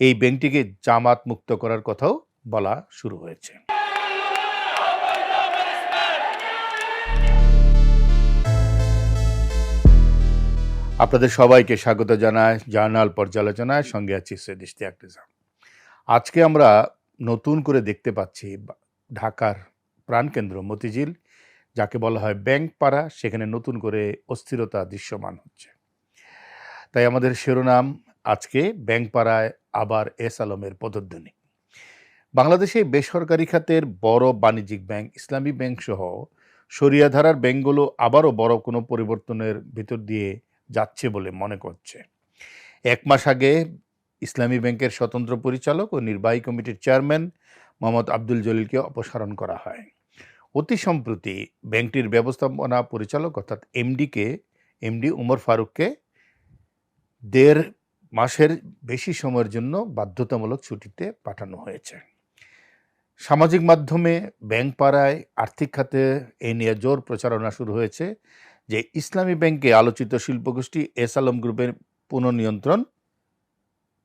এই ব্যাংকটিকে জামাত মুক্ত করার কথাও বলা শুরু হয়েছে। আপনাদের সবাইকে স্বাগত জানাই জার্নাল পর্যালোচনায়, সঙ্গে আছি সৈয়দ ইশতিয়াক রেজা। আজকে আমরা নতুন করে দেখতে পাচ্ছি ঢাকার প্রাণকেন্দ্র মতিঝিল, যাকে বলা হয় ব্যাংক পাড়া, সেখানে নতুন করে অস্থিরতা দৃশ্যমান হচ্ছে। তাই আমাদের শিরোনাম আজকে ব্যাংক পাড়ায় আবার এস আলমের পদধ্বনি। বাংলাদেশে বেসরকারি খাতের বড় বাণিজ্যিক ব্যাংক ইসলামী ব্যাংক সহ শরিয়াধারার ব্যাংকগুলো আবারও বড় কোনো পরিবর্তনের ভিতর দিয়ে যাচ্ছে বলে মনে করছে। এক মাস আগে ইসলামী ব্যাংকের স্বতন্ত্র পরিচালক ও নির্বাহী কমিটির চেয়ারম্যান মোহাম্মদ আব্দুল জলিলকে অপসারণ করা হয়। অতি সম্প্রতি ব্যাংকটির ব্যবস্থাপনা পরিচালক অর্থাৎ এমডি উমর ফারুককে 1.5 মাসের বেশি সময়ের জন্য বাধ্যতামূলক ছুটিতে পাঠানো হয়েছে। সামাজিক মাধ্যমে ব্যাংক পাড়ায় আর্থিক খাতে এ নিয়ে জোর প্রচারণা শুরু হয়েছে যে ইসলামী ব্যাংকে আলোচিত শিল্পগোষ্ঠী এস আলম গ্রুপের পুনঃনিয়ন্ত্রণ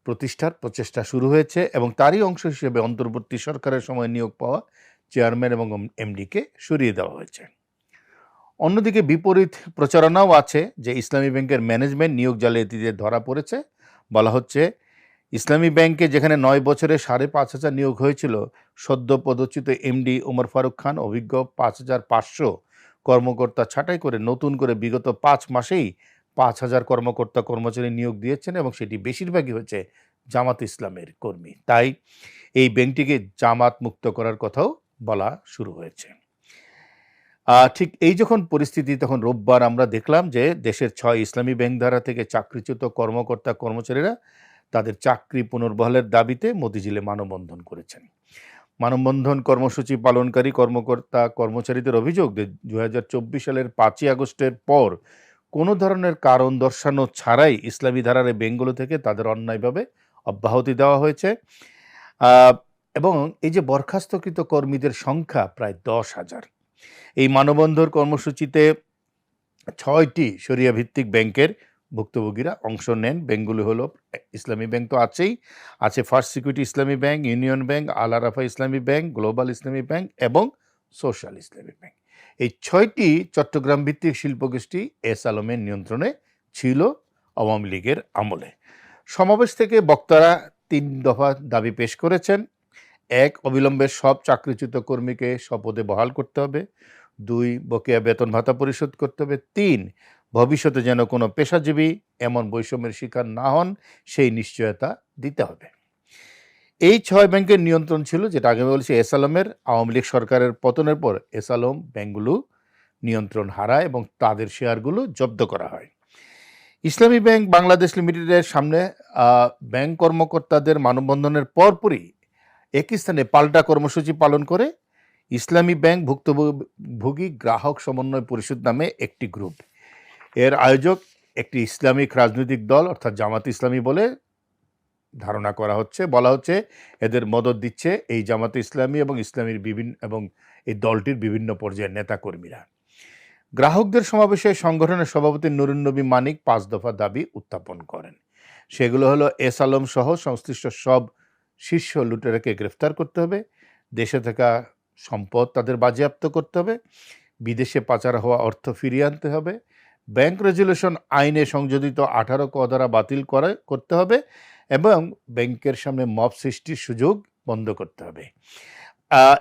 প্রতিষ্ঠার প্রচেষ্টা শুরু হয়েছে এবং তারই অংশ হিসেবে অন্তর্বর্তী সরকারের সময় নিয়োগ পাওয়া চেয়ারম্যান এবং এমডিকে সরিয়ে দেওয়া হয়েছে। অন্যদিকে বিপরীত প্রচারণাও আছে যে ইসলামী ব্যাংকের ম্যানেজমেন্ট নিয়োগ জালিয়াতিতে ধরা পড়েছে। বলা হচ্ছে, ইসলামী ব্যাংকে যেখানে 9 বছরে 5,500 নিয়োগ হয়েছিল, সদ্য পদচ্যুত এমডি উমর ফারুক খান অভিজ্ঞ 5,500 কর্মকর্তা ছাঁটাই করে নতুন করে বিগত 5 মাসেই 5,000 কর্মকর্তা কর্মচারী নিয়োগ দিয়েছেন এবং সেটি বেশিরভাগই হচ্ছে জামাত ইসলামের কর্মী। তাই এই ব্যাংকটিকে জামাত মুক্ত করার কথাও বলা শুরু হয়েছে। ঠিক এই যখন পরিস্থিতি, তখন রোববার আমরা দেখলাম যে দেশের 6 ইসলামী ব্যাংক ধারা থেকে চাকরিচ্যুত কর্মকর্তা কর্মচারীরা তাদের চাকরি পুনর্বহালের দাবিতে মতিঝিলে মানববন্ধন করেছেন। মানববন্ধন কর্মসূচি পালনকারী কর্মকর্তা কর্মচারীদের অভিযোগ যে 2024 সালের 5ই আগস্টের পর কোনো ধরনের কারণ দর্শানো ছাড়াই ইসলামী ধারার ব্যাংকগুলো থেকে তাদের অন্যায়ভাবে অব্যাহতি দেওয়া হয়েছে এবং এই যে বরখাস্তকৃত কর্মীদের সংখ্যা প্রায় 10,000। এই মানববন্ধন কর্মসূচিতে 6টি শরিয়া ভিত্তিক ব্যাংকের ভুক্তভোগীরা অংশ নেন। ব্যাংকগুলো হলো ইসলামী ব্যাংক তো আছেই, আছে ফার্স্ট সিকিউরিটি ইসলামী ব্যাংক, ইউনিয়ন ব্যাংক, আল আরাফা ইসলামী ব্যাংক, গ্লোবাল ইসলামী ব্যাংক এবং সোশ্যাল ইসলামী ব্যাংক। এই 6টি চট্টগ্রাম ভিত্তিক শিল্পগোষ্ঠী এস আলমের নিয়ন্ত্রণে ছিল আওয়ামী লীগের আমলে। সমাবেশ থেকে বক্তারা 3 দফা দাবি পেশ করেছেন। 1, অবিলম্বে সব চাকরিচ্যুত কর্মীকে স্বপদে বহাল করতে হবে। 2, বকেয়া বেতন ভাতা পরিশোধ করতে হবে। 3, ভবিষ্যতে যেন কোনো পেশাজীবী এমন বৈষম্যের শিকার না হন সেই নিশ্চয়তা দিতে হবে। এই 6 ব্যাংকের নিয়ন্ত্রণ ছিল, যেটা আগে বলেছি, এস আলমের। আওয়ামী লীগ সরকারের পতনের পর এস আলম ব্যাংকগুলো নিয়ন্ত্রণ হারায় এবং তাদের শেয়ারগুলো জব্দ করা হয়। ইসলামী ব্যাংক বাংলাদেশ লিমিটেডের সামনে ব্যাংক কর্মকর্তাদের মানববন্ধনের পরপরই একই স্থানে পাল্টা কর্মসূচি পালন করে ইসলামী ব্যাংক ভুক্তভোগী গ্রাহক সমন্বয় পরিষদ নামে একটি গ্রুপ। এর আয়োজক একটি ইসলামিক রাজনৈতিক দল অর্থাৎ জামাত ইসলামী বলে ধারণা করা হচ্ছে। বলা হচ্ছে এদের মদত দিচ্ছে এই জামাত ইসলামী এবং ইসলামীর এবং এই দলটির বিভিন্ন পর্যায়ের নেতাকর্মীরা। গ্রাহকদের সমাবেশে সংগঠনের সভাপতি নুরুন নবী মানিক 5 দফা দাবি উত্থাপন করেন। সেগুলো হলো, এস আলম সহ সংশ্লিষ্ট সব শীর্ষ লুটেরাকে গ্রেফতার করতে হবে, দেশে থাকা সম্পদ তাদের বাজেয়াপ্ত করতে হবে, বিদেশে পাচার হওয়া অর্থ ফিরিয়ে আনতে হবে, ব্যাংক রেজুলেশন আইনে সংযোজিত 18 ক ধারা বাতিল করতে হবে এবং ব্যাংকের সামনে মব সৃষ্টির সুযোগ বন্ধ করতে হবে।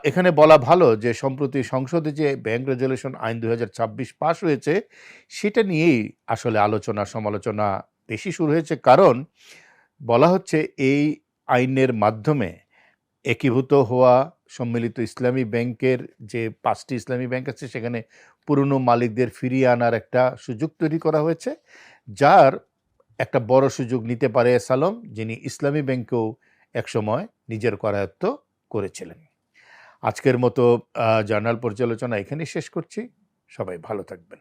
এখানে বলা ভালো যে সম্প্রতি সংসদে যে ব্যাংক রেজুলেশন আইন 2026 পাশ হয়েছে, সেটা নিয়েই আসলে আলোচনা সমালোচনা বেশি শুরু হয়েছে। কারণ বলা হচ্ছে এই আইনের মাধ্যমে একীভূত হওয়া সম্মিলিত ইসলামী ব্যাংকের যে 5টি ইসলামী ব্যাংক আছে, সেখানে পুরনো মালিকদের ফিরিয়ে আনার একটা সুযোগ তৈরি করা হয়েছে, যার একটা বড় সুযোগ নিতে পারে এস আলম, যিনি ইসলামী ব্যাংকেও একসময় নিজের করায়ত্ত করেছিলেন। আজকের মতো জার্নাল পর্যালোচনা এখানেই শেষ করছি। সবাই ভালো থাকবেন।